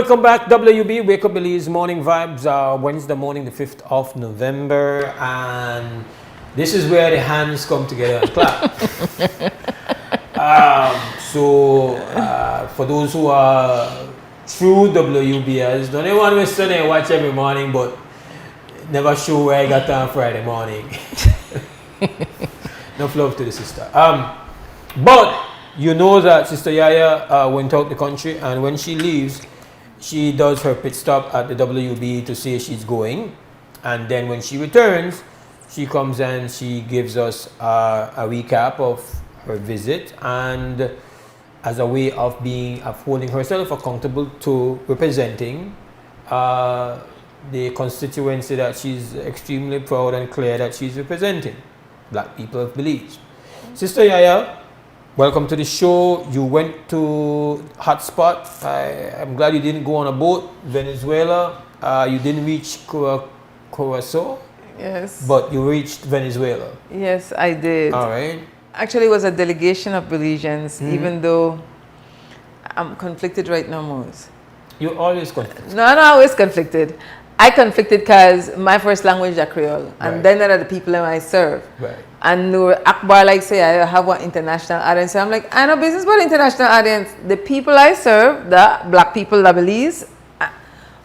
welcome back, WB Wake Up Belize Morning Vibes, Wednesday morning, the 5th of November, and this is where the hands come together and clap. For those who are true WBers, don't anyone will sit there and watch every morning, but never show where I got on Friday morning. No love to the sister. But you know that Sister Yaya went out the country, and when she leaves, she does her pit stop at the WB to say she's going, and then when she returns, she comes and she gives us a recap of her visit, and as a way of holding herself accountable to representing the constituency that she's extremely proud and clear that she's representing, Black people of Belize. Sister Yaya, welcome to the show. You went to hotspot. I'm glad you didn't go on a boat, Venezuela. You didn't reach Curacao. Yes. But you reached Venezuela. Yes, I did. All right. Actually, it was a delegation of Belizeans, even though I'm conflicted right now, Mose. You're always conflicted. No, I'm not always conflicted. I conflicted because my first language is Creole, and then there are the people that I serve. Right. And Nur Akbar like say I have one international audience. So I'm like, I know business about international audience. The people I serve, the Black people that Belize,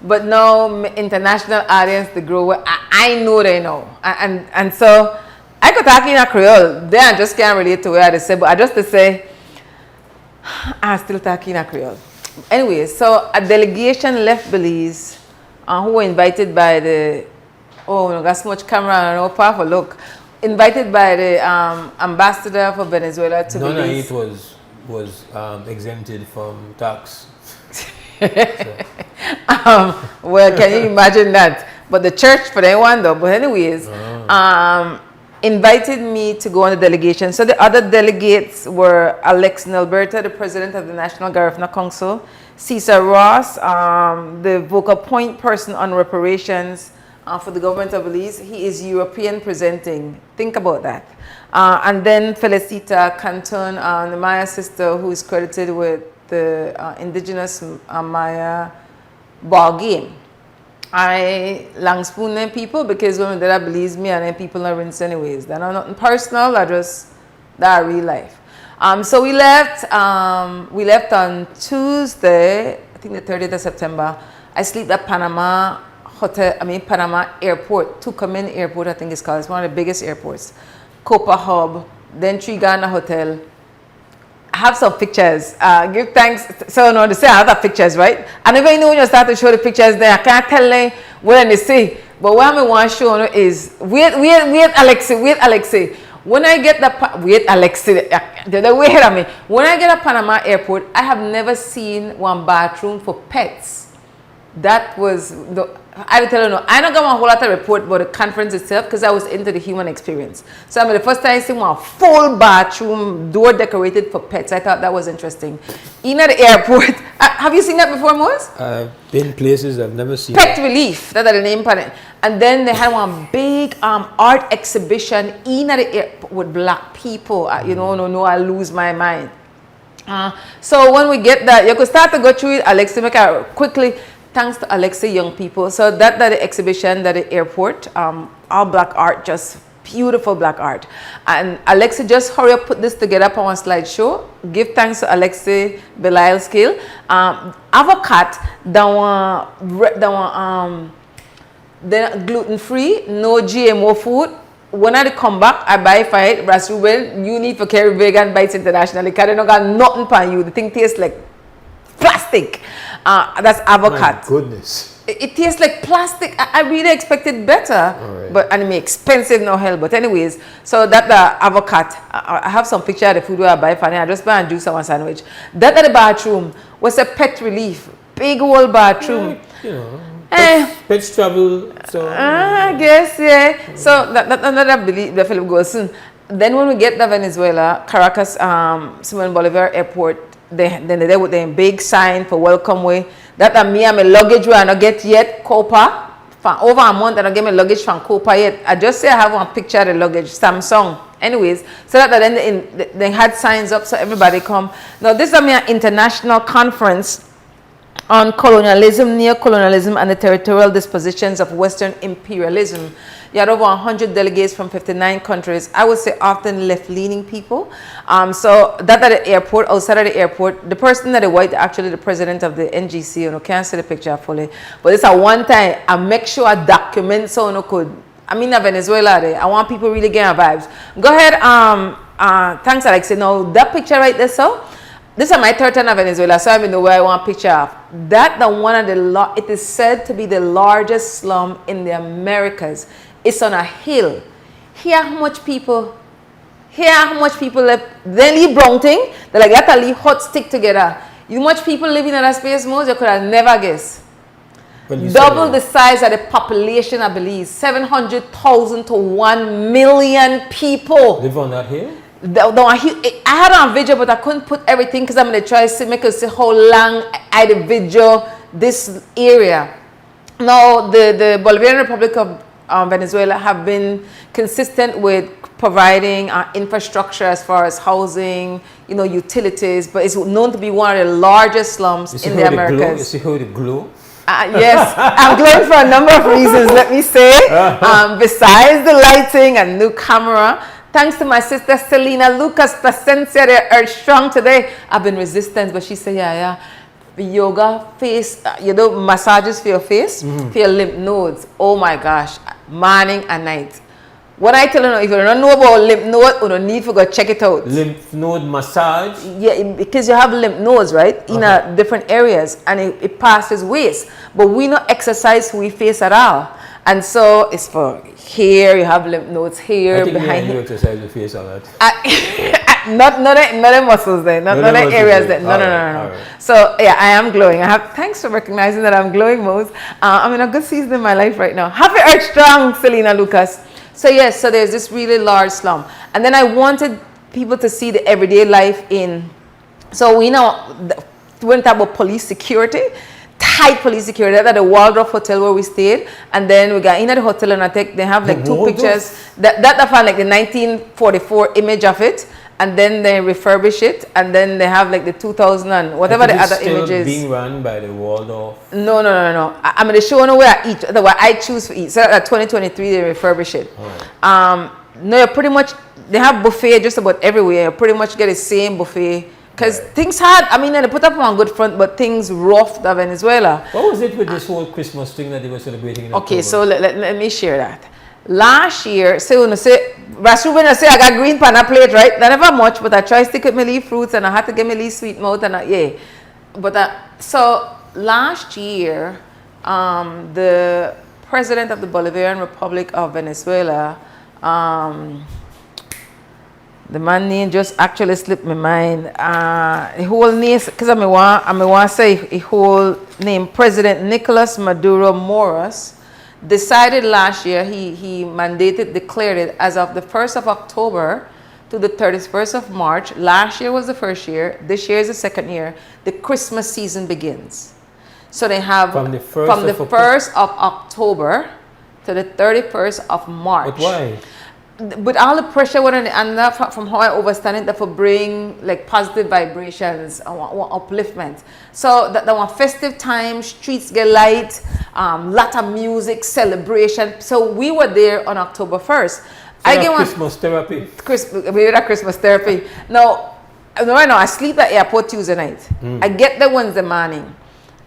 but now international audience, the grower, I know they know. And so I could talk in a Creole. They just can't relate to what I say, but I just to say, I'm still talking in a Creole. Anyway, so a delegation left Belize who were invited by the, we got so much camera and no powerful look. Invited by the ambassador for Venezuela to None Belize. of it was exempted from tax. Well, can you imagine that? But the church for anyone though. But anyways, invited me to go on the delegation. So the other delegates were Alex Nelberta, the president of the National Garifuna Council, Cesar Ross, the vocal point person on reparations for the government of Belize. He is European presenting. Think about that. And then Felicita Canton, the Maya sister, who is credited with the indigenous Maya ball game. I long spoon them people because when they Belize me and then people are rinse anyways. They're not nothing personal, that real life. So we left on Tuesday, I think the 30th of September. I slept at Panama Airport, Tucumán Airport, I think it's called. It's one of the biggest airports. Copa Hub, then Trigana Hotel. I have some pictures. Give thanks. So no, they say I have the pictures, right? I never know when you start to show the pictures there. I can't tell them what they say. But what I want to show is wait, Alexei. When I get When I get a Panama Airport, I have never seen one bathroom for pets. That was I tell you no, I don't got a whole lot of report about the conference itself because I was into the human experience. So I mean, the first time I see one full bathroom, door decorated for pets. I thought that was interesting. In at the airport, have you seen that before, Mose? I've been places I've never seen. Pet Relief, that's the name for it. And then they had one big art exhibition in at the airport with Black people. I lose my mind. So when we get that, you could start to go through it. Alexa, make it quickly. Thanks to Alexa Young People. So that the exhibition at the airport, all Black art, just beautiful Black art. And Alexa just hurry up, put this together on one slideshow. Give thanks to Alexa Belial Skill. Avocado, they're gluten free, no GMO food. When I come back, I buy for it. Ras Ruben, you need for carry vegan bites internationally because they don't got nothing for you. The thing tastes like plastic. That's avocado. My goodness. It tastes like plastic. I really expected better, right. But and it may expensive no hell. But anyways, so that the avocado. I have some picture of the food where I buy for it. I just buy and do some sandwich. That the bathroom was a Pet Relief, big old bathroom. Pets travel. So I guess So that another belief the Philip goes soon. Then when we get to Venezuela, Caracas, Simon Bolivar Airport. Then they with their big sign for welcome way. That me and my luggage where I not get yet Copa. For over a month I don't get my luggage from Copa yet. I just say I have one picture of the luggage, Samsung. Anyways, so that then they had signs up so everybody come. Now this is an international conference on colonialism, neo-colonialism, and the territorial dispositions of Western imperialism. You had over 100 delegates from 59 countries. I would say often left-leaning people. So that at the airport, outside of the airport, the person that the white, actually the president of the NGC, you know, can't see the picture fully, but it's a one time, I make sure I document so no could. I mean, Venezuela there. I want people really getting vibes. Go ahead. Thanks, Alex. Now that picture right there, so. This is my third time in Venezuela, so I even know where I want a picture of. That the one of the it is said to be the largest slum in the Americas. It's on a hill. Here how much people live. Then leave brown thing. They like that leave hot stick together. You much people living in that space most you could have never guessed. Double the size of the population I believe. 700,000 to 1 million people. Live on that hill? I had on video, but I couldn't put everything because I'm going to try to make us see how long I did video this area. Now, the Bolivarian Republic of Venezuela have been consistent with providing infrastructure as far as housing, you know, utilities, but it's known to be one of the largest slums in the Americas. You see how it glow? Yes, I'm glowing for a number of reasons, let me say. Besides the lighting and new camera, thanks to my sister Selena Lucas Placencia, they're strong today. I've been resistant, but she said, yeah. Yoga, face, you know, massages for your face, for your lymph nodes. Oh my gosh, morning and night. What I tell you, if you don't know about lymph node, you don't need to go check it out. Lymph node massage? Yeah, because you have lymph nodes, right, in different areas, and it passes waste. But we don't exercise we face at all. And so it's for here, you have lymph nodes here, behind you exercise the face a lot. Not the muscles there, not the areas there. No. Right. So yeah, I am glowing. Thanks for recognizing that I'm glowing, Mose. I'm in a good season in my life right now. Happy Earth Strong, Selena Lucas. So yes, so there's this really large slum. And then I wanted people to see the everyday life in, so we know, when we talk about police security, tight police security at the Waldorf Hotel where we stayed, and then we got in at the hotel and they have like two pictures that I found like the 1944 image of it, and then they refurbish it, and then they have like the 2000 and whatever the other images. Being run by the Waldorf? No. I'm going to show you where I eat, what I choose for eat. So at 2023 they refurbish it. Right. No, you're pretty much, they have buffet just about everywhere. You pretty much get the same buffet. Because things hard, I mean, they put up on good front, but things rough in Venezuela. What was it with this whole Christmas thing that they were celebrating in October? Okay, so let me share that. Last year, so when I say, Rasuben, I say I got green pan a plate, right? Not never much, but I try to stick with my leaf fruits and I had to get my leaf sweet mouth and so last year, the president of the Bolivarian Republic of Venezuela, the man name just actually slipped my mind. The whole name, because I want to say the whole name, President Nicolas Maduro Moros, decided last year, he declared it as of the 1st of October to the 31st of March. Last year was the first year. This year is the second year. The Christmas season begins. So they have from the 1st of October to the 31st of March. But why? But all the pressure and that, from how I understand it, that for bring like positive vibrations and upliftment. So that one festive time, streets get light, lot of music, celebration. So we were there on October 1st. I get Christmas therapy. Christmas therapy. Now, I sleep at airport Tuesday night. I get there Wednesday morning.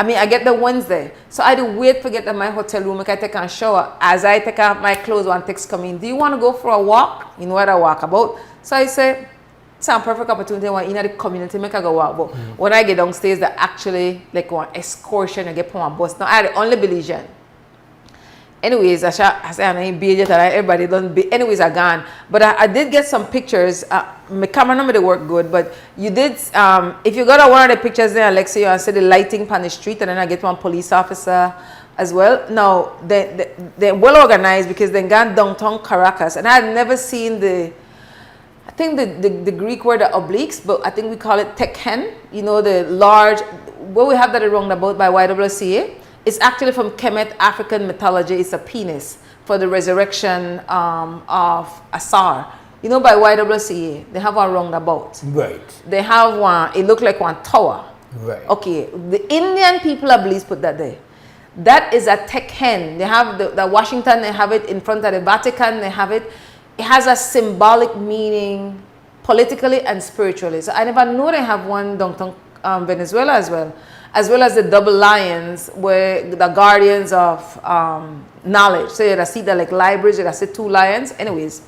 I get the Wednesday. So I do wait to get to my hotel room. I take a shower. As I take off my clothes, one text come in. Do you want to go for a walk? You know what I walk about? So I say, it's a perfect opportunity. I want in the community, make I go walk. But when I get downstairs, they actually like one excursion. I get on a bus. Now I the only Belizean. Anyways, I say I ain't be yet. Everybody don't be. Anyways, I gone. But I did get some pictures. My camera number they work good. But you did. If you got one of the pictures there, Alexia, I see the lighting on the street, and then I get one police officer as well. Now they're well organized because they gone downtown Caracas, and I had never seen the. I think the Greek word are obliques, but I think we call it tekhen. You know, the large. What we have that are wrong about by YWCA. It's actually from Kemet African mythology. It's a penis for the resurrection of Asar. You know, by YWCA, they have one roundabout. Right. They have one, it looked like one tower. Right. Okay, the Indian people of Belize put that there. That is a tech hen. They have the Washington, they have it in front of the Vatican, they have it. It has a symbolic meaning politically and spiritually. So I never know they have one downtown Venezuela as well as the double lions, where the guardians of knowledge. So you see the like libraries, you see two lions. Anyways,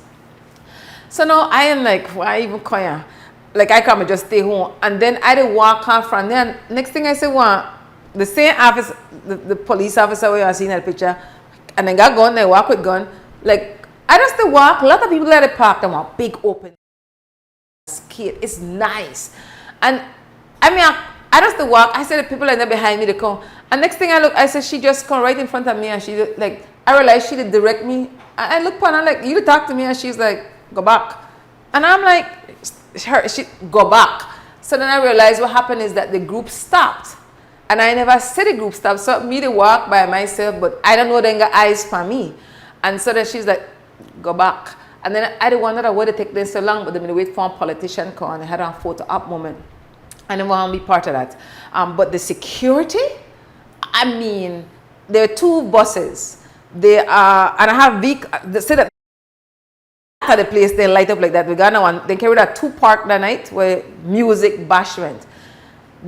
so now I am like, why even call? Like I come and just stay home, and then I did walk off from there. And next thing I said, well, the same office, the police officer where I seen that picture, and then got gun, they walk with gun. Like I just to walk. A lot of people let it park them a big open skate. It's nice, and I mean I just to walk. I said the people are there behind me. They come, and next thing I look, I said she just come right in front of me, and she like I realized she did direct me. I look upon her like you talk to me, and she's like go back, and I'm like. She go back. So then I realized what happened is that the group stopped, and I never said the group stopped. So me to walk by myself, but I don't know they got eyes for me, and so then she's like, go back. And then I didn't wonder why they take them so long, but then they wait for a politician come and they had a photo op moment. I didn't want to be part of that. But the security, I mean, there are two buses. They are, and I have they say that. At the place they light up like that. We got one. They carried a 2 park that night where music bash went.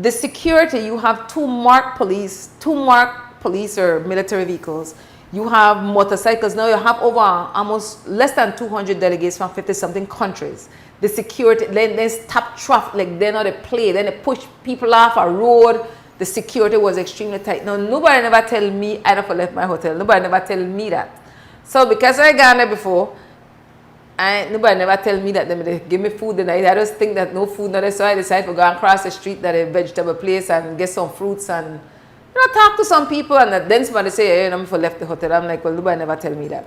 The security, you have two marked police or military vehicles. You have motorcycles. Now you have over almost less than 200 delegates from 50-something countries. The security, then they stop traffic, like they know they play. Then they push people off a road. The security was extremely tight. Now nobody never tell me I never left my hotel. Nobody never tell me that. So because I gone there before. Nobody never tell me that they give me food the night. I just think that no food, not so I decided to go across the street at a vegetable place and get some fruits and talk to some people, and then somebody say, hey, I'm for left the hotel. I'm like, well, nobody never tell me that.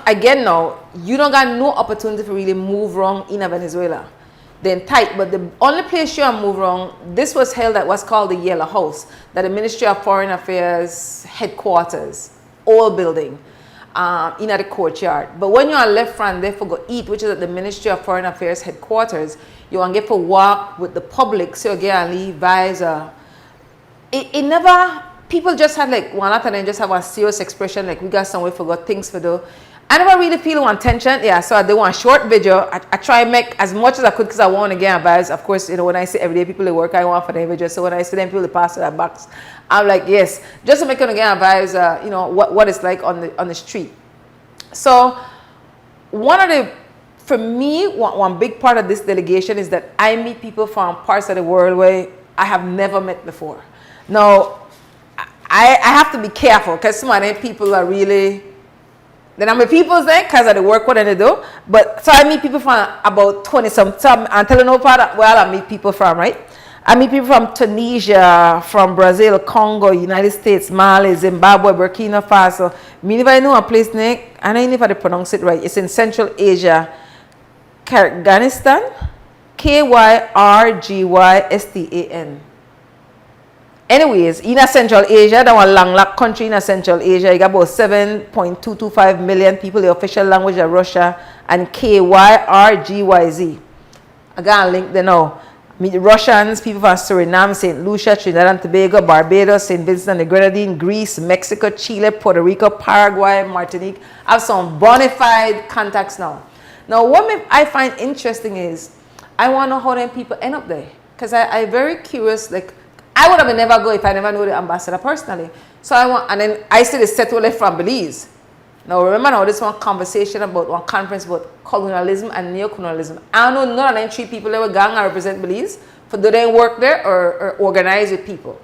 Again now, you don't got no opportunity to really move wrong in Venezuela. Then tight, but the only place you are move wrong, this was held at what's called the Yellow House, that the Ministry of Foreign Affairs headquarters, old building. In the courtyard. But when you are left from there for go eat, which is at the Ministry of Foreign Affairs headquarters, you want to get for walk with the public, so you get and leave vibes. It never, people just had like one after then just have a serious expression like we got somewhere for got things for do. I never really feel one tension. Yeah, so I did one short video. I try and make as much as I could because I want to get vibes. Of course, when I see everyday people at work, I want for them video. So when I see them people that pass to that box, I'm like, yes, just to make them get vibes. What it's like on the street. So for me, one big part of this delegation is that I meet people from parts of the world where I have never met before. Now, I have to be careful because some of them people are really. Then I'm with people there because of the work what they do. But so I meet people from about 20 some. I'm telling no part where I meet people from, right? I meet people from Tunisia, from Brazil, Congo, United States, Mali, Zimbabwe, Burkina Faso. Me if I know a place name, I don't know if I pronounce it right. It's in Central Asia, Kyrgyzstan, Kyrgyzstan. Anyways, in Central Asia, that one landlocked country in Central Asia, you got about 7.225 million people. The official language of Russia, and Kyrgyz. I got a link there now. Meet Russians, people from Suriname, St. Lucia, Trinidad and Tobago, Barbados, St. Vincent and the Grenadines, Greece, Mexico, Chile, Puerto Rico, Paraguay, Martinique. I have some bona fide contacts now. Now, what I find interesting is I want to know how them people end up there, because I'm very curious. Like, I would have never go if I never knew the ambassador personally. So and then I see the settle left from Belize. Now remember now this one conversation about one conference about colonialism and neo-colonialism. I don't know none of them 3 people that were gang and represent Belize for do they work there or organize with people.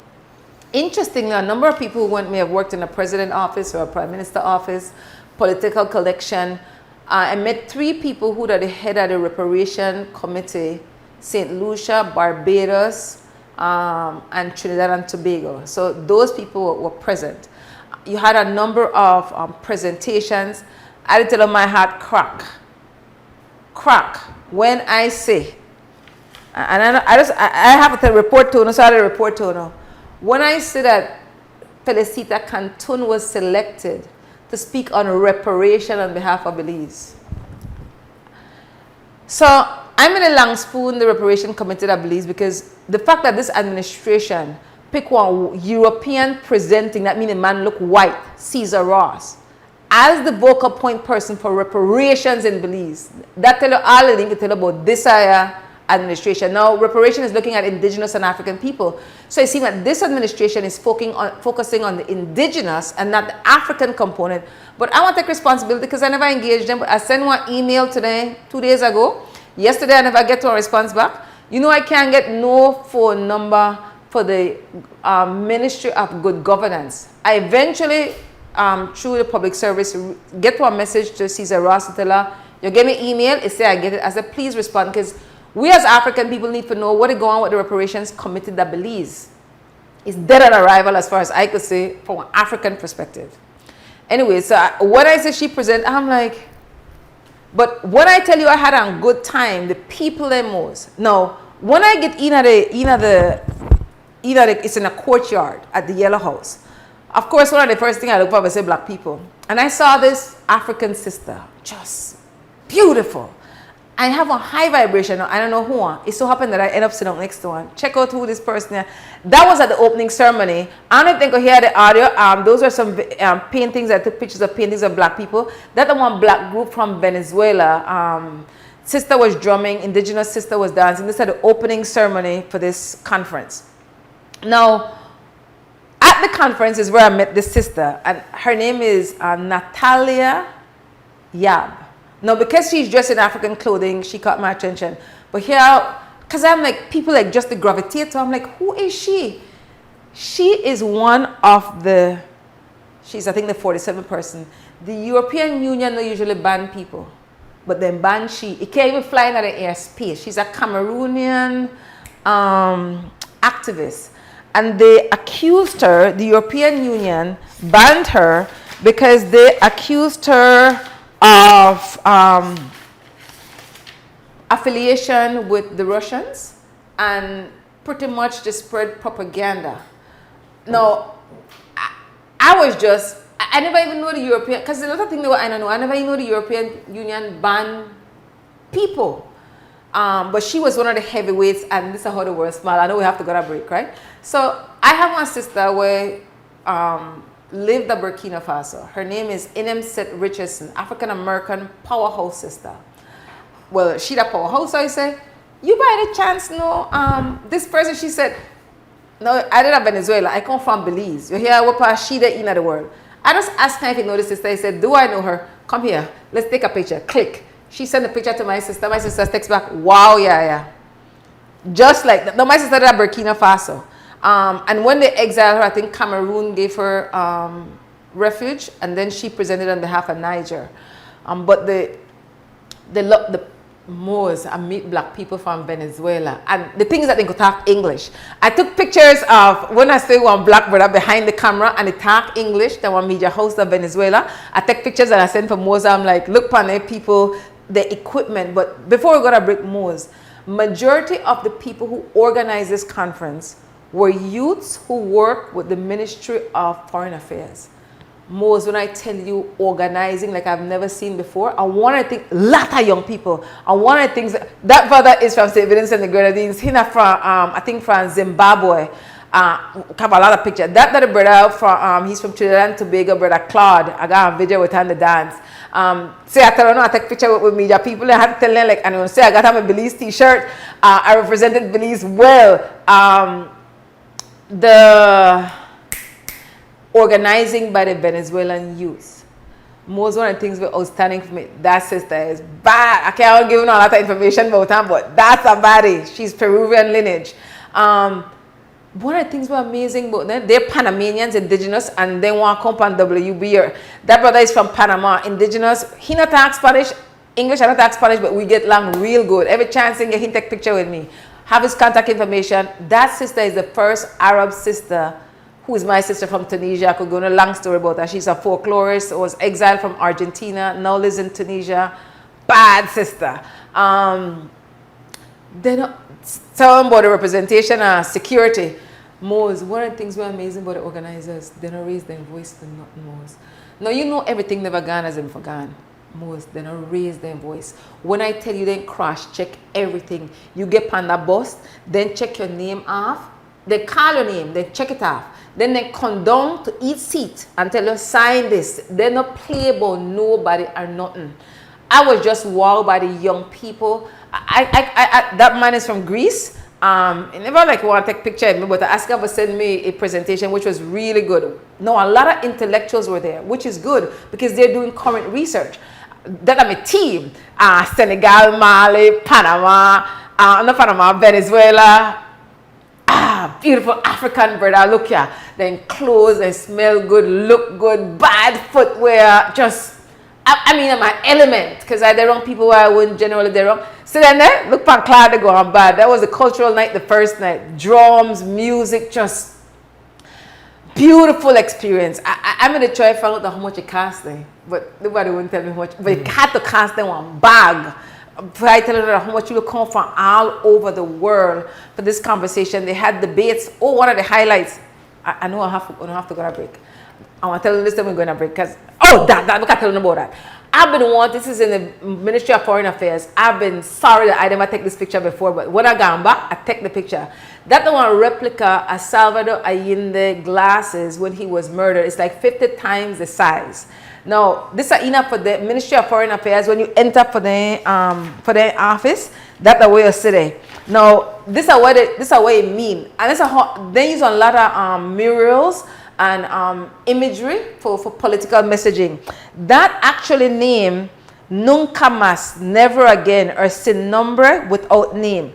Interestingly, a number of people who may have worked in a president office or a prime minister office, political collection. I met 3 people who are the head of the reparation committee, St. Lucia, Barbados, and Trinidad and Tobago. So those people were present. You had a number of presentations. I did tell them my heart crack when I say, and I have to report to you, so I report to you. When I say that Felicita Cantun was selected to speak on reparation on behalf of Belize. So I'm in a long spoon, the reparation committee, I believe, because the fact that this administration pick one European presenting, that means a man look white, Caesar Ross, as the vocal point person for reparations in Belize. That tell you all the thing to tell about this administration. Now, reparation is looking at indigenous and African people. So it seems that this administration is focusing on the indigenous and not the African component. But I want to take responsibility because I never engaged them. I sent one email today, 2 days ago. Yesterday, I never get to a response back. You know, I can't get no phone number for the Ministry of Good Governance. I eventually, through the public service, get one message to Caesar Ross to tell her, you give me email, it say I get it. I said, please respond, because we as African people need to know what is going on with the reparations committee that Belize is dead on arrival as far as I could say from an African perspective. Anyway, so when I say she present, I'm like, but when I tell you I had a good time, the people they most. Now, when I get it's in a courtyard at the Yellow House. Of course, one of the first things I look for is black people. And I saw this African sister, just beautiful. I have a high vibration. I don't know who. It so happened that I end up sitting up next to one. Check out who this person is. That was at the opening ceremony. I don't think I hear the audio. Those are some paintings. I took pictures of paintings of black people. That the one black group from Venezuela. Sister was drumming. Indigenous sister was dancing. This is the opening ceremony for this conference. Now, at the conference is where I met this sister. And her name is Natalia Yab. Now, because she's dressed in African clothing, she caught my attention. But here, because I'm like, people like just to gravitate to, I'm like, who is she? She is one of the, she's I think the 47th person. The European Union don't usually ban people, but then ban she. It can't even fly in the airspace. She's a Cameroonian activist. And they accused her, the European Union banned her because they accused her of affiliation with the Russians and pretty much to spread propaganda. Now, I was just, I never even know the European, because a lot of things that I don't know, I never even know the European Union banned people. But she was one of the heavyweights, and this is how the world smile. I know we have to go to a break, right? So I have one sister where lived in Burkina Faso. Her name is Inemset Richardson, African-American powerhouse sister. Well, she the powerhouse, I say. You by the chance know this person? She said, no, I did a Venezuela. I come from Belize. You hear what part she the in the world. I just asked her if you know this sister. I said, do I know her? Come here. Let's take a picture. Click. She sent a picture to my sister. My sister texts back, wow, yeah. Just like that. No, my sister did a Burkina Faso. And when they exiled her, I think Cameroon gave her refuge, and then she presented on behalf of Niger. But the Moors, I meet black people from Venezuela, and the thing is that they could talk English. I took pictures of when I say one black brother behind the camera, and they talk English. That one media host of Venezuela. I take pictures and I send for Moors. I'm like, look, pane people, the equipment. But before we go to break Moors, majority of the people who organized this conference were youths who work with the Ministry of Foreign Affairs. Most, when I tell you organizing like I've never seen before, I want to think, lot of young people. I want to think, that brother is from St. Vincent and the Grenadines. He's from, I think from Zimbabwe. Have a lot of pictures. That brother, from, he's from Trinidad and Tobago, brother Claude. I got a video with him on the dance. Say I tell them, I take picture with media people. I had to tell them, like, and say I got him a Belize t-shirt. I represented Belize well. The organizing by the Venezuelan youth. Most one of the things were outstanding for me. That sister is bad. I can't give you a lot of information about her, but that's a baddie. She's Peruvian lineage. One of the things were amazing about them, they're Panamanians, indigenous, and they want to come on WB. That brother is from Panama, indigenous. He not talk Spanish, English, I don't talk Spanish, but we get along real good. Every chance he can take picture with me. Have his contact information. That sister is the first Arab sister who is my sister from Tunisia. I could go into a long story about her. She's a folklorist, was exiled from Argentina, now lives in Tunisia. Bad sister. Then tell them about the representation and security. Most, one of the things were amazing about the organizers, they don't raise their voice to nothing most. Now you know everything never gone as in for gone. most, they don't raise their voice. When I tell you, then cross check everything. You get on the bus, then check your name off. They call your name, then check it off. Then they come down to each seat and tell you, sign this. They not play about nobody or nothing. I was just wowed by the young people. That man is from Greece. He never like want to take picture of me, but I asked him to send me a presentation, which was really good. No, a lot of intellectuals were there, which is good because they're doing current research. That I'm a team. Senegal, Mali, Panama, not Panama, Venezuela. Beautiful African brother, look here. Then clothes, they smell good, look good, bad footwear, just, I mean, I'm my element, because I the wrong people where I wouldn't generally the wrong. So then there, look pan cloud they go on bad. That was a cultural night the first night. Drums, music, just beautiful experience. I'm going to try to find out how much it cost them, but nobody wouldn't tell me how much. But it had to cost them one bag. I tell them how much you will come from all over the world for this conversation. They had debates. Oh, one of the highlights. I know I have to go on a break. I want to tell them this time we're going to break because, oh, that, we can't tell them about that. I've been this is in the Ministry of Foreign Affairs. I've been sorry that I never take this picture before, but when I got back, I take the picture. That the one replica of Salvador Allende glasses when he was murdered. It's like 50 times the size. Now, this is enough for the Ministry of Foreign Affairs. When you enter for the office, that's the way you sit there. Now, this is what it mean. And this is how they use a lot of murals and imagery for political messaging. That actually name, Nunca Más, never again, or sin nombre without name.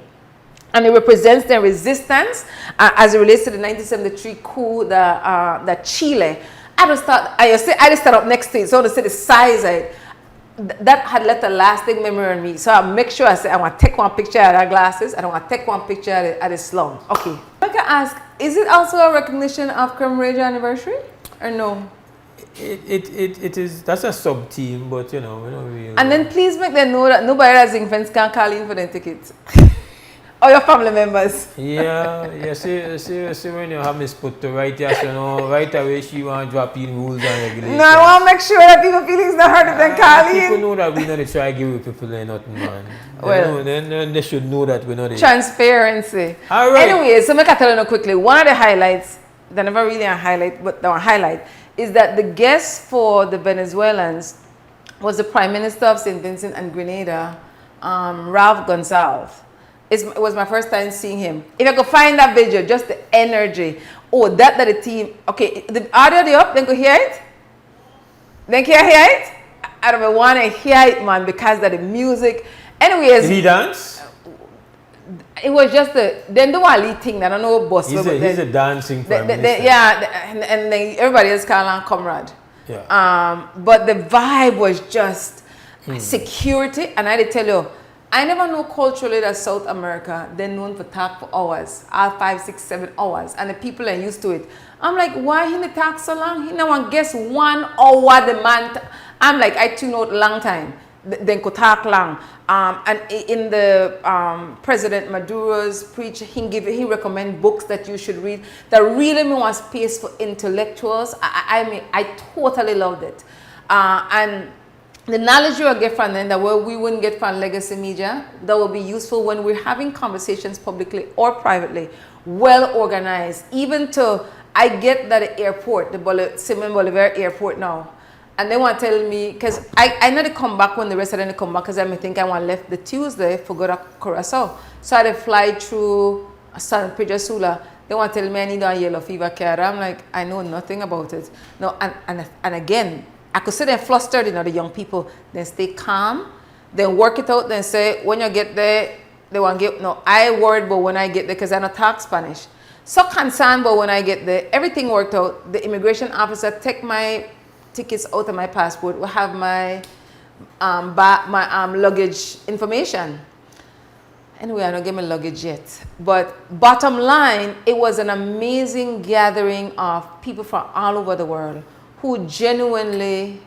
And it represents their resistance as it relates to the 1973 coup that Chile. I just stand up next to it, so to see the size of it. That had left a lasting memory on me. So I make sure I say, I want to take one picture of our glasses. I don't want to take one picture at the slum. Okay. I can ask, is it also a recognition of commemorative anniversary or no? It is, that's a sub team, but you know, we don't really. And then please make them know that nobody that's in fence can call in for their tickets. Or your family members. Yeah, see when you have Miss put to right here, so you know, right away she want to drop in rules and regulations. No, I want to make sure that people feelings not hurt if they call in. People know that we not try to give people nothing, man. Well, they should know that we're not. Transparency. All right. Anyway, so make I tell you quickly. One of the highlights, they're never really a highlight, but the highlight is that the guest for the Venezuelans was the Prime Minister of St. Vincent and Grenada, Ralph Gonsalves. It was my first time seeing him. If I could find that video, just the energy. Oh, that the team. Okay, the audio they up, then go hear it. Then can you hear it? I don't want to hear it, man, because of the music. Anyways. Did he dance? It was just then the one lead thing. I don't know boss. He's a dancing prime minister. Yeah, and then everybody else call him comrade. Yeah. But the vibe was just security, and I did tell you. I never know culturally that South America, they're known for talk for hours, 5, 6, 7 hours, and the people are used to it. I'm like, why he talk so long? He no one guess 1 hour the man. I'm like, I tune out long time, then could talk long. And in the President Maduro's preach, he recommend books that you should read that really want space for intellectuals. I mean, I totally loved it. And the knowledge you will get from them that we wouldn't get from legacy media, that will be useful when we're having conversations publicly or privately, well organized. Even to, I get that the airport, the Simon Bolivar airport now, and they want to tell me, because I know they come back when the rest of them come back, because I may think I want left the Tuesday for go to Curacao. So I had to fly through San Pedro Sula. They want to tell me I need a yellow fever card. I'm like, I know nothing about it. No, and again, I could see them flustered, you know, the young people. Then stay calm, then work it out, then say, when you get there, they want to get, no, I worried about when I get there because I don't talk Spanish. So concerned about when I get there, everything worked out. The immigration officer take my tickets out of my passport, will have my luggage information. Anyway, I don't get my luggage yet. But bottom line, it was an amazing gathering of people from all over the world who genuinely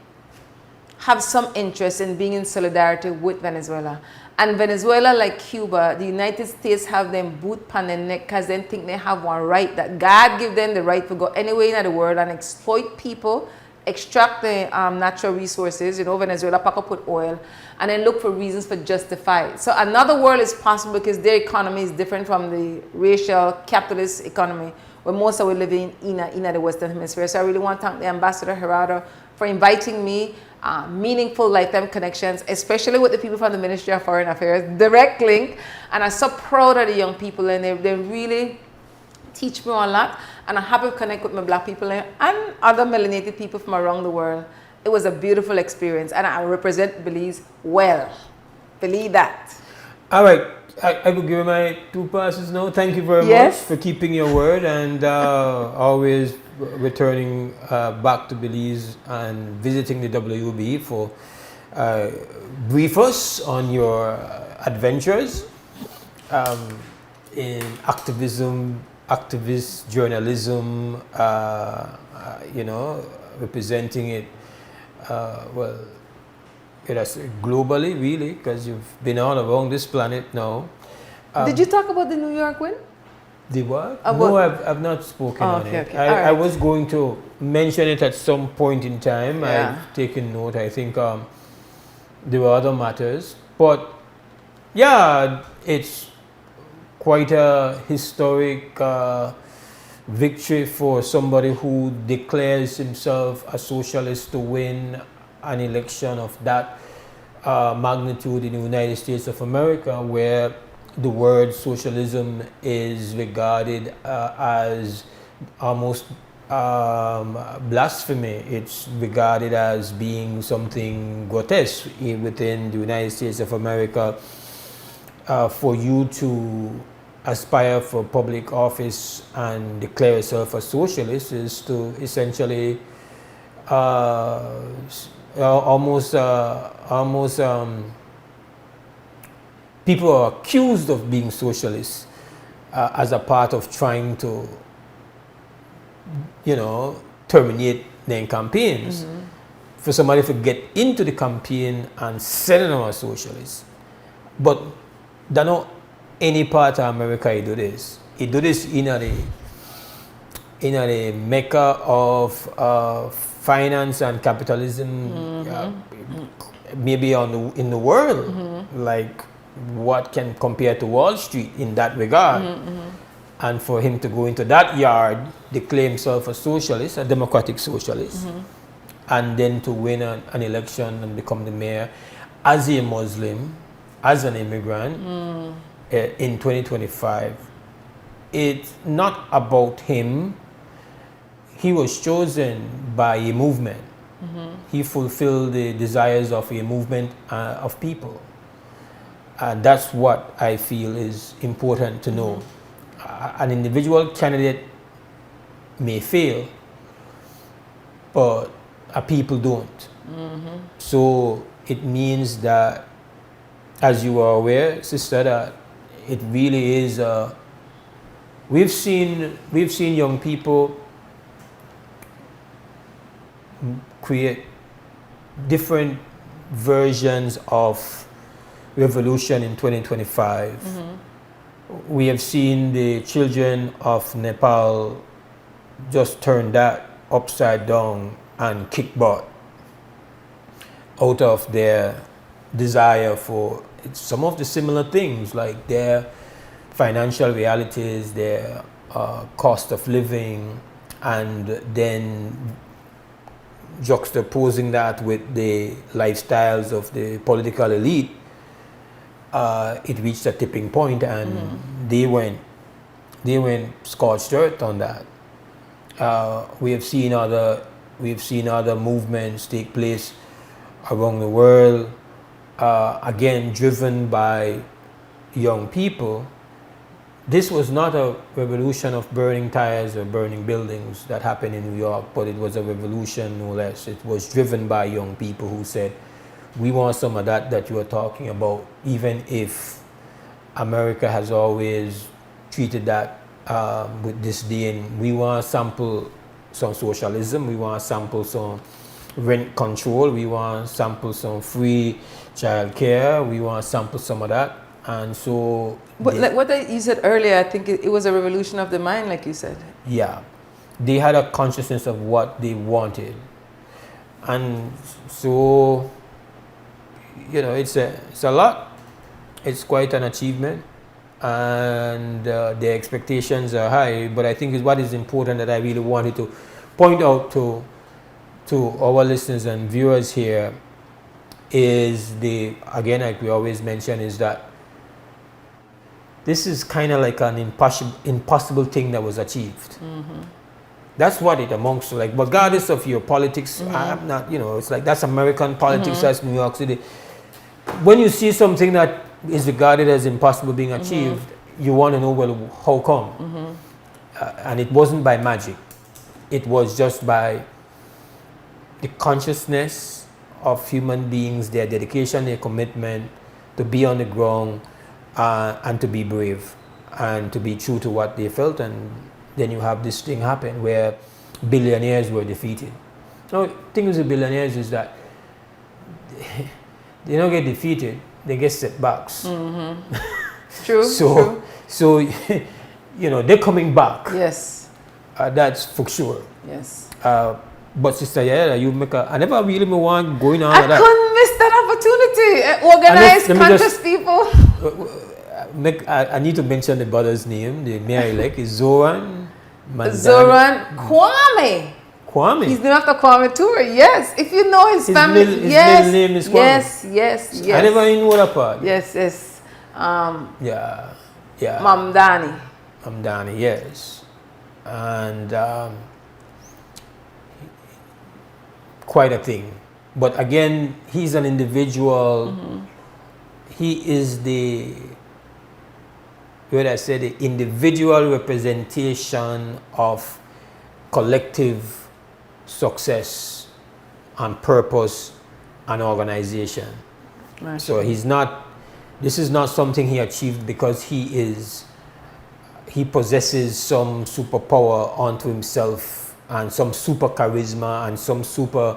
have some interest in being in solidarity with Venezuela. And Venezuela, like Cuba, the United States have them boot on their neck because they think they have one right, that God give them the right to go anywhere in the world and exploit people extract the natural resources, Venezuela pack up with oil, and then look for reasons for justify it. So another world is possible because their economy is different from the racial capitalist economy where most of us living in the Western Hemisphere. So I really want to thank the Ambassador Gerardo for inviting me. Meaningful lifetime connections, especially with the people from the Ministry of Foreign Affairs, direct link. And I'm so proud of the young people, and they really teach me a lot. And I'm happy to connect with my black people and other melanated people from around the world. It was a beautiful experience, and I represent Belize well. Believe that. All right. I will give you my 2 passes now. Thank you very much for keeping your word and always returning back to Belize and visiting the WB for brief us on your adventures in activist journalism, representing it, globally, really, because you've been all around this planet now. Did you talk about the New York win? The what? No, I've not spoken on it. Okay. I was going to mention it at some point in time. Yeah. I've taken note. I think there were other matters. But yeah, it's quite a historic victory for somebody who declares himself a socialist to win an election of that magnitude in the United States of America, where the word socialism is regarded as almost blasphemy. It's regarded as being something grotesque within the United States of America. For you to aspire for public office and declare yourself a socialist is to essentially people are accused of being socialists as a part of trying to, terminate their campaigns. Mm-hmm. For somebody to get into the campaign and say them a socialist. But there not any part of America he do this. He do this in the mecca of finance and capitalism, maybe in the world, like what can compare to Wall Street in that regard. And for him to go into that yard, declare himself a socialist, a democratic socialist, and then to win an election and become the mayor as a Muslim, as an immigrant in 2025. It's not about him. He was chosen by a movement. He fulfilled the desires of a movement of people. And that's what I feel is important to know. An individual candidate may fail, but a people don't. So it means that, as you are aware, sister, that it really is. We've seen young people create different versions of revolution in 2025. We have seen the children of Nepal just turn that upside down and kick butt out of their desire for some of the similar things, like their financial realities, their cost of living, and then juxtaposing that with the lifestyles of the political elite. It reached a tipping point, and they went scorched earth on that. We have seen other movements take place around the world, again driven by young people. This was not a revolution of burning tires or burning buildings that happened in New York, but it was a revolution no less. It was driven by young people who said, we want some of that you are talking about, even if America has always treated that with disdain. We want to sample some socialism, we want to sample some rent control, we want to sample some free child care, we want to sample some of that. And so... But like what you said earlier, I think it was a revolution of the mind, like you said. Yeah. They had a consciousness of what they wanted. And so, it's a lot. It's quite an achievement, and the expectations are high. But I think what is important that I really wanted to point out to our listeners and viewers here is again, like we always mention, is that this is kind of like an impossible thing that was achieved. That's what it amounts to. Like, regardless of your politics, I'm not, it's like that's American politics, that's New York City. When you see something that is regarded as impossible being achieved, you want to know, well, how come? And it wasn't by magic. It was just by the consciousness of human beings, their dedication, their commitment to be on the ground and to be brave and to be true to what they felt. And then you have this thing happen where billionaires were defeated. Now, the thing with the billionaires is that they don't get defeated, they get setbacks. True. So they're coming back. Yes. That's for sure. Yes. But Sister Yaya, I never really want going on I with that. couldn't miss that opportunity. Organized, conscious people. I need to mention the brother's name. The mayor-elect is Zoran Mandani. Zoran Kwame. He's named after Kwame Ture. Yes. If you know his family. His middle name is Kwame. Yes. I never even know that part. Yes. Yeah. Mamdani, yes. And quite a thing. But again, he's an individual. He is the individual representation of collective success and purpose and organization. Right. So this is not something he achieved because he possesses some superpower onto himself and some super charisma and some super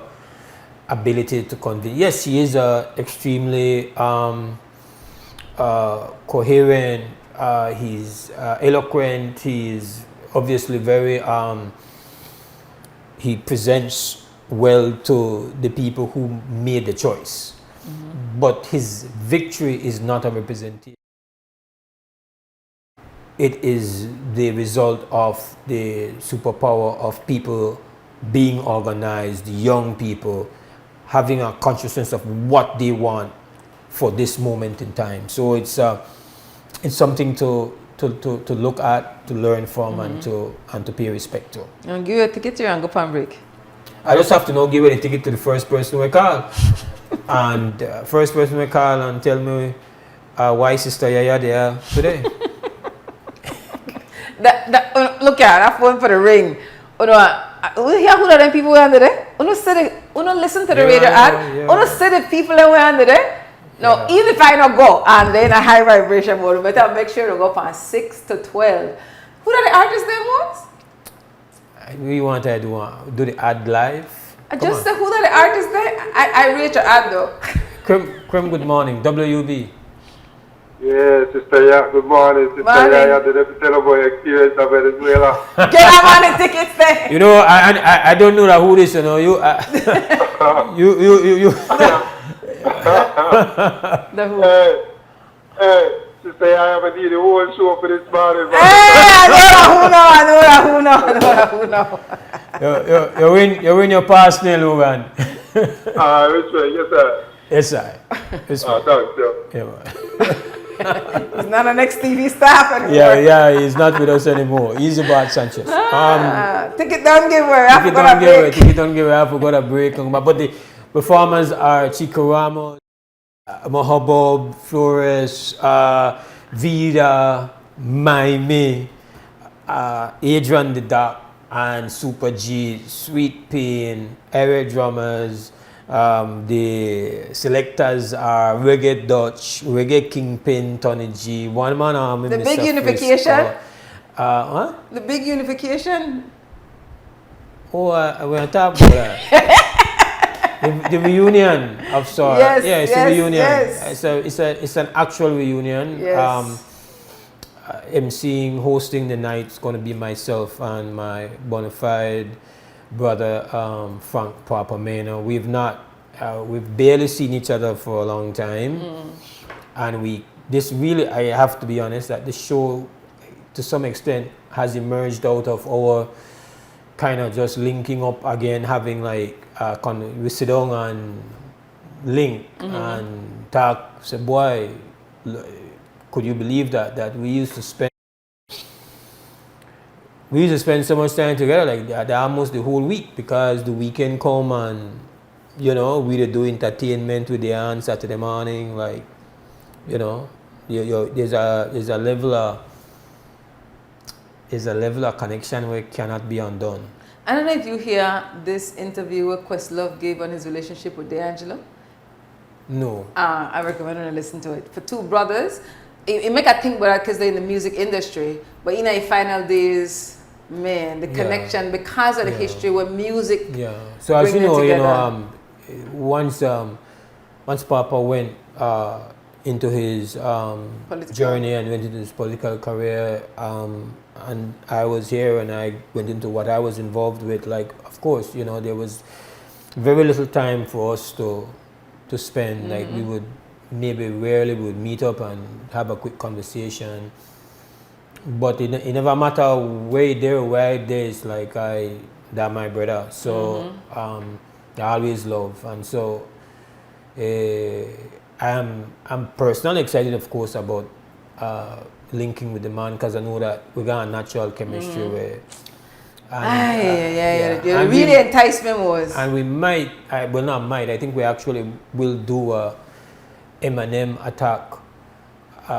ability to convince. Yes, he is extremely coherent, he's eloquent, he's obviously very, he presents well to the people who made the choice. But his victory is not a representation. It is the result of the superpower of people being organized, young people having a consciousness of what they want for this moment in time. So it's something to look at, to learn from, and to pay respect to. And give you a ticket to and go for break. I just have to now give a ticket to the first person we call. And first person we call and tell me why Sister Yaya there today. Look at that phone for the ring. You hear who them people were under there? You listen to the radio ad. You see the people that were under there. No, even if I not go and they're in a high vibration mode, better make sure to go from 6 to 12. Who are the artists them was? We want to do the ad live. I just said who are the artists there? I read your ad though. Krem, good morning. WB. Yeah, Sister Ya, good morning. Sister Ya, did you tell about your experience of Venezuela? Get our money tickets there. I don't know that who this, you. Hey, Sister Ya, I haven't need the whole show for this morning. I know. You win your pass, Logan. Which way? Yes, sir. Yes, sir. Thanks, sir. Yeah, he's not an ex-TV staff anymore. Yeah, he's not with us anymore. He's about Sanchez. Ticket don't give away. Ticket don't give away. I forgot a break. But the performers are Chico Ramos, Mahabub, Flores, Vida, Maime, Adrian the Duck, and Super G, Sweet Pain, Area Drummers. The selectors are Reggae Dutch, Reggae Kingpin, Tony G, One Man Army, The Mr. Big Unification? What? The Big Unification? Oh, we're on top of that. the reunion of sorts. Yes, it's a reunion. Yes. It's an actual reunion. Yes. Hosting the night is going to be myself and my bona fide brother Frank Papa Mena. We've barely seen each other for a long time, and this really, I have to be honest, that the show, to some extent, has emerged out of our kind of just linking up again, having like we sit down and link and talk. Say, boy, could you believe that we used to spend so much time together, like that, almost the whole week, because the weekend come and we do entertainment with the on Saturday morning, like there's a level of connection where it cannot be undone. I don't know if you hear this interview where Questlove gave on his relationship with D'Angelo. No. I recommend you to listen to it. For two brothers, it make I think about it because they're in the music industry, but in the final days, man, the connection because of the history where music. Yeah. So as you know, once Papa went into his journey and went into his political career, and I was here and I went into what I was involved with. Like, of course, there was very little time for us to spend. Like, we would rarely would meet up and have a quick conversation. But it never matter where there or where there is, like that my brother. So I always love, and so I'm personally excited, of course, about linking with the man, because I know that we got a natural chemistry where. The really enticement was. And we might, I think we actually will do a Eminem attack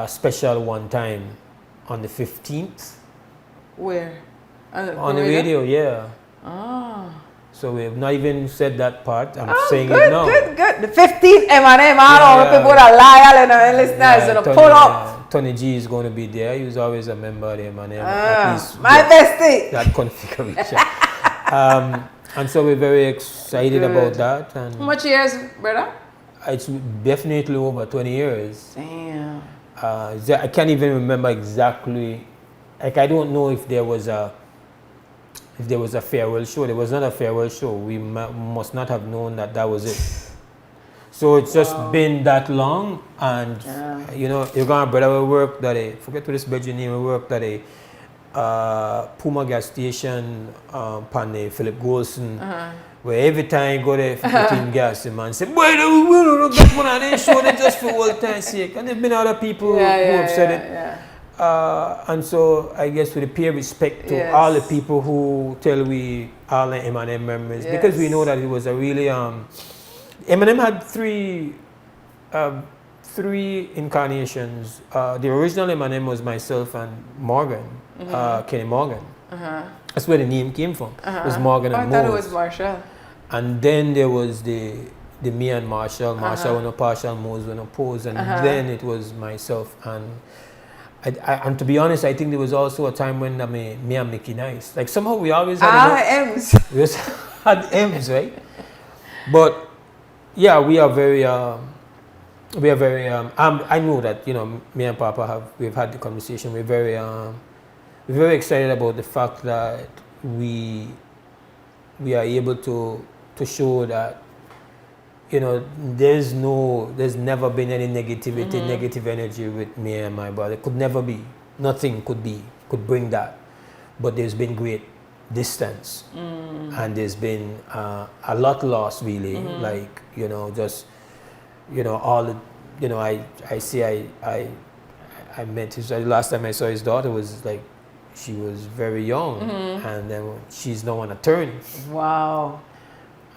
special one time on the 15th. Where? On the radio, yeah. Ah. So we have not even said that part. I'm saying it now. Good. The 15th Eminem, all the people that lie and listeners and pull up. Tony G is going to be there. He was always a member of the Eminem. My bestie. That configuration. And so we're very excited about that. And how much years, brother? It's definitely over 20 years. Damn. I can't even remember exactly. Like, I don't know if there was a farewell show. There was not a farewell show. We must not have known that was it. So it's just been that long, and you're gonna brother we worked at forget what this bedroom name. We worked at a Puma gas station, pan Philip Golson. Where every time you go there for putting gas, the man say, boy, we don't get one of them show them just for old time's sake. And there's been other people who have said it. And so I guess with the pay respect to all the people who tell we all the Eminem memories, because we know that it was a really Eminem had three incarnations. The original Eminem was myself and Morgan, Kenny Morgan. That's where the name came from. It was Morgan and Mose. I thought it was Marshall. And then there was the me and Marshall. Marshall went up partial, Mose went up pose, and then it was myself. And to be honest, I think there was also a time when me and Mickey Nice. Like, somehow we always had M's. We just had M's, right? But yeah, we are very I know that me and Papa we've had the conversation. We're very excited about the fact that we are able to show that there's never been any negativity, negative energy with me and my brother. Could never be. Nothing could bring that. But there's been great distance, and there's been a lot lost, really. Like just all the I met his last time I saw his daughter was like she was very young, and then she's now on a turn. Wow.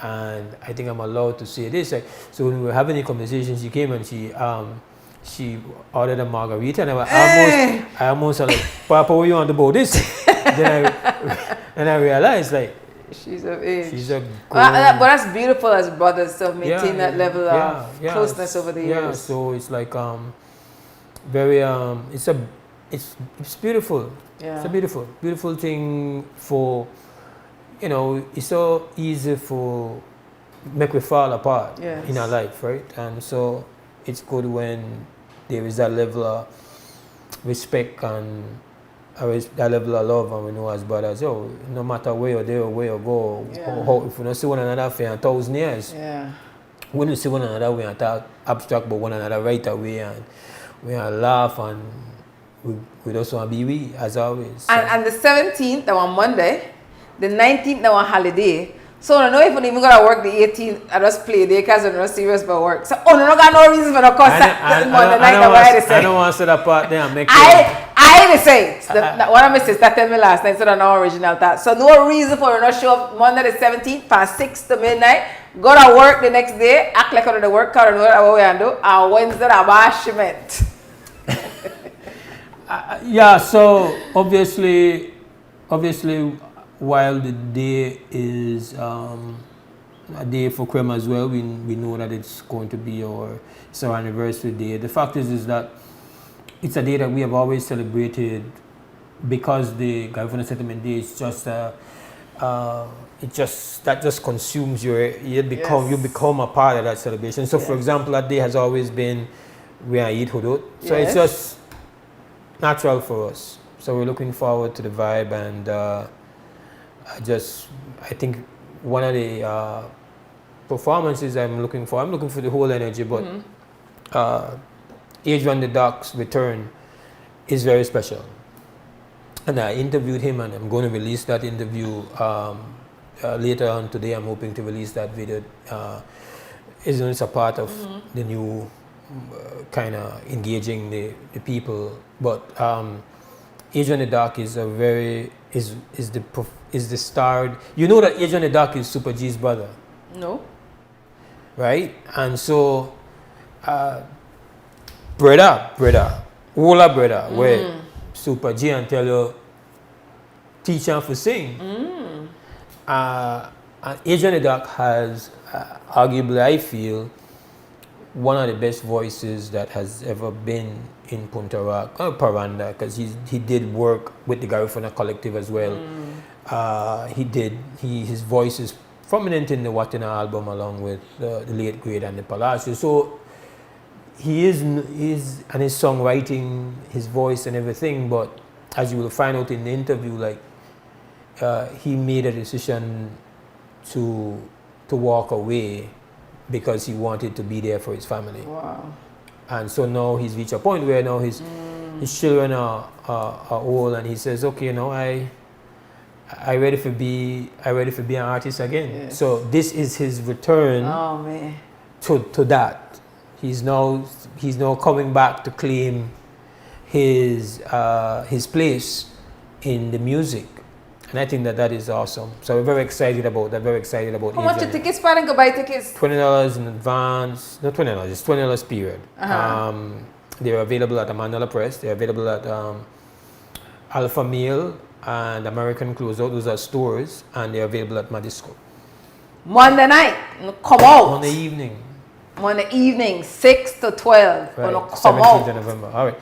And I think I'm allowed to say this. Like, so when we were having a conversation, she came and she ordered a margarita, and I almost like, Papa, what you want about this? then I realized, like, she's of age. She's a but that's beautiful as brothers to maintain that level of closeness over the years. Yeah, so it's like very it's beautiful. Yeah. It's a beautiful thing for it's so easy for make we fall apart in our life, right? And so it's good when there is that level of respect and that level of love, and we know as brothers, yo, no matter where you're there or where you go, if we don't see one another for 1,000 years, we don't see one another, we talk abstract about one another right away, and we laugh, and we just want to be we, as always. So. And the 17th, that was Monday, the 19th, that was holiday. So I don't know if we even gonna work the 18th, I just play there because we're not serious about work. So I don't got no reason for the cost Monday night. I don't want to say that part there and make I say what I missed is that tell me last night, so that's no original thought. So no reason for we not show up Monday the 17th past 6 to midnight, go to work the next day, act like I'm the work card and what we do, and Wednesday a bashment. Yeah, so obviously while the day is a day for Creme as well, we know that it's going to be our anniversary day. The fact is that it's a day that we have always celebrated because the Governor Settlement Day is just that just consumes you become a part of that celebration. So for example, that day has always been we are Eid Hudud. So it's just natural for us. So we're looking forward to the vibe, and I think one of the performances I'm looking for the whole energy, but Adrian the Doc's return is very special. And I interviewed him, and I'm going to release that interview later on today. I'm hoping to release that video. It's a part of the new kind of engaging the people. But Adrian the Doc is the star. You know that Adrian the Doc is Super G's brother? No. Right? And so, brother, where Super G and tell you, teach him to sing. And Adrian the Doc has, arguably I feel, one of the best voices that has ever been in Paranda, because he did work with the Garifuna Collective as well. His voice is prominent in the Watina album along with the late great and the Palacio. So he is and his songwriting, his voice and everything, but as you will find out in the interview, like he made a decision to walk away because he wanted to be there for his family. Wow. And so now he's reached a point where now his children are old, and he says, okay, now I ready to be an artist again. Yes. So this is his return to that. He's now coming back to claim his place in the music. And I think that is awesome. So we're very excited about that. How much are tickets? Parang go buy tickets? $20 in advance. Not $20. It's $20 period. They're available at Mandela Press. They're available at Alpha Meal and American Closeout. Those are stores, and they're available at Madisco. Monday night, come out. Monday evening, 6 to 12. Right. Come 17th out. of November. All right.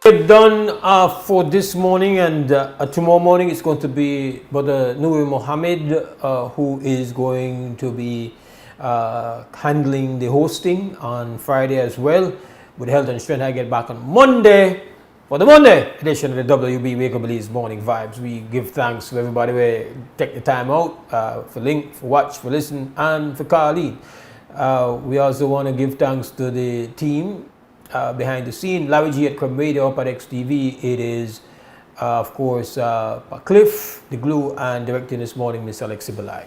We're done for this morning, and tomorrow morning it's going to be Brother Nuri Mohammed, who is going to be handling the hosting on Friday as well. With health and strength, I get back on Monday for the Monday edition of the WB Wake Up Belize Morning Vibes. We give thanks to everybody who take the time out for link, for watch, for listen, and for call in. We also want to give thanks to the team behind the scene, Larry G at Crumb Radio, up at XTV. It is, of course, Cliff, the glue, and directing this morning, Miss Alexi Belai.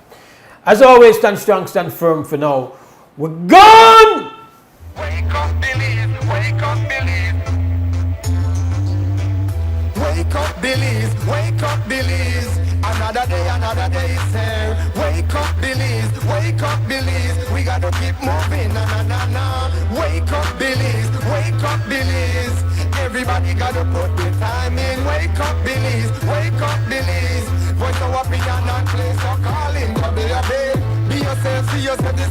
As always, stand strong, stand firm for now. We're gone! Wake up, believe, wake up, believe. Wake up, believe, wake up, believe. Another day is here. Wake up, Billies. Wake up, Billies. We gotta keep moving. Na na na na. Wake up, Billies. Wake up, Billies. Everybody gotta put the time in. Wake up, Billies. Wake up, Billies. Voice our opinion and place your calling. Be yourself, see yourself.